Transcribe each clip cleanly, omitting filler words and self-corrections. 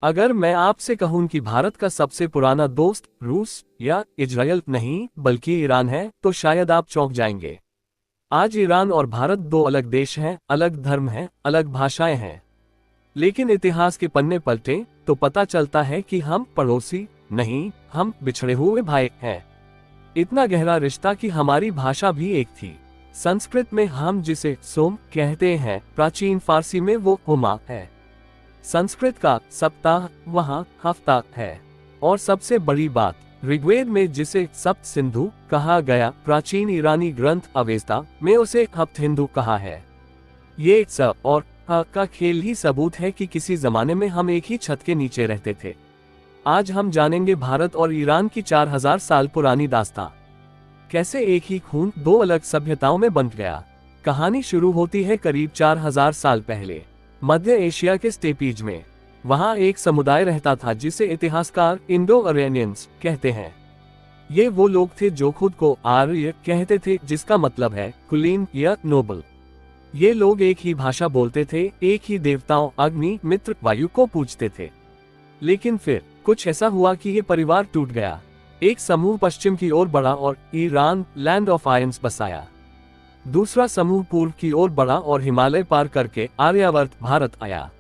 अगर मैं आपसे कहूं कि भारत का सबसे पुराना दोस्त रूस या इजराइल नहीं बल्कि ईरान है, तो शायद आप चौंक जाएंगे। आज ईरान और भारत दो अलग देश हैं, अलग धर्म हैं, अलग भाषाएं हैं। लेकिन इतिहास के पन्ने पलटे तो पता चलता है कि हम पड़ोसी नहीं, हम बिछड़े हुए भाई हैं। इतना गहरा रिश्ता कि हमारी भाषा भी एक थी। संस्कृत में हम जिसे सोम कहते हैं, प्राचीन फारसी में वो हुमा है। संस्कृत का सप्ताह वहाँ हफ्ता है। और सबसे बड़ी बात, ऋग्वेद में जिसे सप्त सिंधु कहा गया, प्राचीन ईरानी ग्रंथ अवेस्ता में उसे हप्त हिंदू कहा है। ये स और ह का खेल ही सबूत है कि किसी जमाने में हम एक ही छत के नीचे रहते थे। आज हम जानेंगे भारत और ईरान की 4000 साल पुरानी दास्तां। कैसे एक ही खून दो अलग सभ्यताओं में बंध गया। कहानी शुरू होती है करीब 4000 साल पहले, मध्य एशिया के स्टेपीज में। वहां एक समुदाय रहता था जिसे इतिहासकार इंडो अरेनियंस कहते हैं। ये वो लोग थे जो खुद को आर्य कहते थे, जिसका मतलब है कुलीन या नोबल। ये लोग एक ही भाषा बोलते थे, एक ही देवताओं अग्नि मित्र वायु को पूजते थे। लेकिन फिर कुछ ऐसा हुआ कि ये परिवार टूट गया। एक समूह पश्चिम की ओर बढ़ा और ईरान लैंड ऑफ आयंस बसाया। दूसरा समूह पूर्व की ओर बढ़ा और हिमालय पार करके आर्यावर्त भारत आया।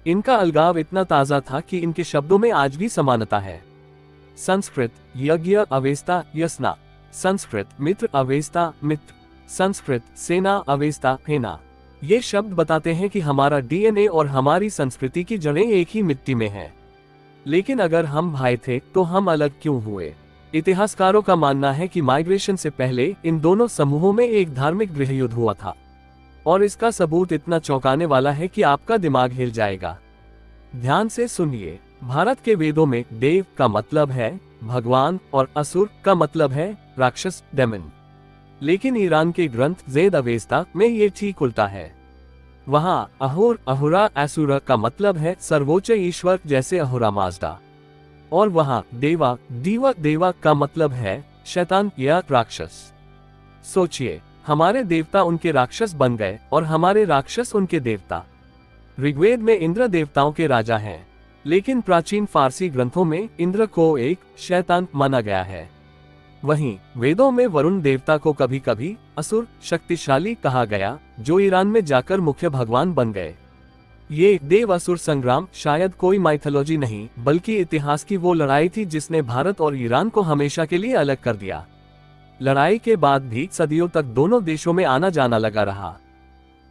इनका अलगाव इतना ताजा था कि इनके शब्दों में आज भी समानता है। संस्कृत यज्ञ अवेस्ता यस्ना, संस्कृत मित्र अवेस्ता मित्र, संस्कृत सेना अवेस्ता फेना। ये शब्द बताते हैं कि हमारा डीएनए और हमारी संस्कृति की जड़ें एक ही मिट्टी में हैं। लेकिन अगर हम भाई थे तो हम अलग क्यों हुए? इतिहासकारों का मानना है कि माइग्रेशन से पहले इन दोनों समूहों में एक धार्मिक गृहयुद्ध हुआ था। और इसका सबूत इतना चौंकाने वाला है कि आपका दिमाग हिल जाएगा। ध्यान से सुनिए। भारत के वेदों में देव का मतलब है भगवान और असुर का मतलब है राक्षस डेमन। लेकिन ईरान के ग्रंथ वेद अवेस्ता में ये ठीक उल्टा है। वहाँ अहुर अहुरा असुर का मतलब है सर्वोच्च ईश्वर, जैसे अहुरा माजदा। और वहाँ देवा दीवा देवा का मतलब है शैतान या राक्षस। सोचिए, हमारे देवता उनके राक्षस बन गए और हमारे राक्षस उनके देवता। ऋग्वेद में इंद्र देवताओं के राजा हैं, लेकिन प्राचीन फारसी ग्रंथों में इंद्र को एक शैतान माना गया है। वहीं वेदों में वरुण देवता को कभी कभी असुर शक्तिशाली कहा गया, जो ईरान में जाकर मुख्य भगवान बन गए। ये देव असुर संग्राम शायद कोई माइथोलॉजी नहीं, बल्कि इतिहास की वो लड़ाई थी जिसने भारत और ईरान को हमेशा के लिए अलग कर दिया। लड़ाई के बाद भी सदियों तक दोनों देशों में आना जाना लगा रहा।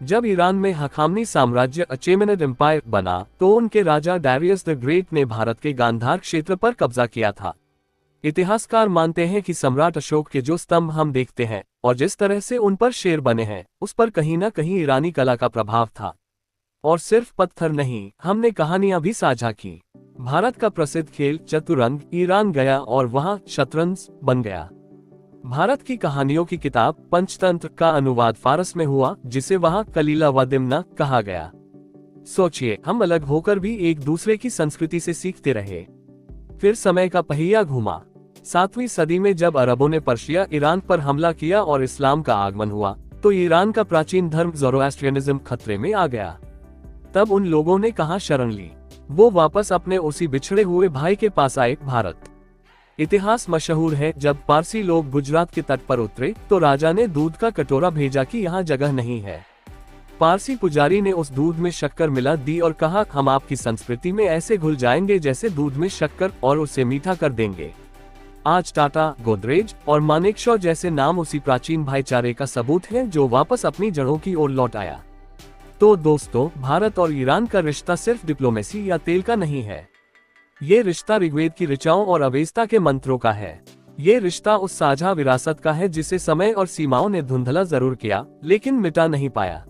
जब ईरान में हखामनी साम्राज्य अचेमेनिड एम्पायर बना, तो उनके राजा डारियस द ग्रेट ने भारत के गांधार क्षेत्र पर कब्जा किया था। इतिहासकार मानते हैं कि सम्राट अशोक के जो स्तंभ हम देखते हैं और जिस तरह से उन पर शेर बने हैं, उस पर कहीं न कहीं ईरानी कला का प्रभाव था। और सिर्फ पत्थर नहीं, हमने कहानियां भी साझा की। भारत का प्रसिद्ध खेल चतुरंग ईरान गया और वहां शतरंज बन गया। भारत की कहानियों की किताब पंचतंत्र का अनुवाद फारस में हुआ, जिसे वहां कलीला व दिमना कहा गया। सोचिए, हम अलग होकर भी एक दूसरे की संस्कृति से सीखते रहे। फिर समय का पहिया घूमा। 7वीं सदी में जब अरबों ने पर्शिया ईरान पर हमला किया और इस्लाम का आगमन हुआ, तो ईरान का प्राचीन धर्म ज़ोरोएस्ट्रियनिज्म खतरे में आ गया। तब उन लोगों ने कहां शरण ली? वो वापस अपने उसी बिछड़े हुए भाई के पास आए, भारत। इतिहास मशहूर है, जब पारसी लोग गुजरात के तट पर उतरे तो राजा ने दूध का कटोरा भेजा कि यहाँ जगह नहीं है। पारसी पुजारी ने उस दूध में शक्कर मिला दी और कहा, हम आपकी संस्कृति में ऐसे घुल जाएंगे जैसे दूध में शक्कर, और उसे मीठा कर देंगे। आज टाटा, गोदरेज और मानेकशॉ जैसे नाम उसी प्राचीन भाईचारे का सबूत है, जो वापस अपनी जड़ों की ओर लौट आया। तो दोस्तों, भारत और ईरान का रिश्ता सिर्फ डिप्लोमेसी या तेल का नहीं है। ये रिश्ता ऋग्वेद की ऋचाओं और अवेस्ता के मंत्रों का है। ये रिश्ता उस साझा विरासत का है जिसे समय और सीमाओं ने धुंधला जरूर किया, लेकिन मिटा नहीं पाया।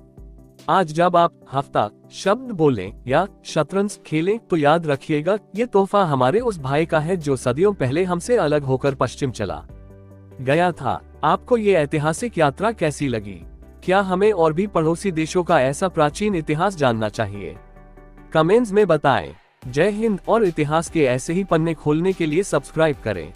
आज जब आप हफ्ता शब्द बोलें या शतरंज खेलें, तो याद रखिएगा, ये तोहफा हमारे उस भाई का है जो सदियों पहले हमसे अलग होकर पश्चिम चला गया था। आपको ये ऐतिहासिक यात्रा कैसी लगी? क्या हमें और भी पड़ोसी देशों का ऐसा प्राचीन इतिहास जानना चाहिए? कमेंट्स में बताएं। जय हिंद। और इतिहास के ऐसे ही पन्ने खोलने के लिए सब्सक्राइब करें।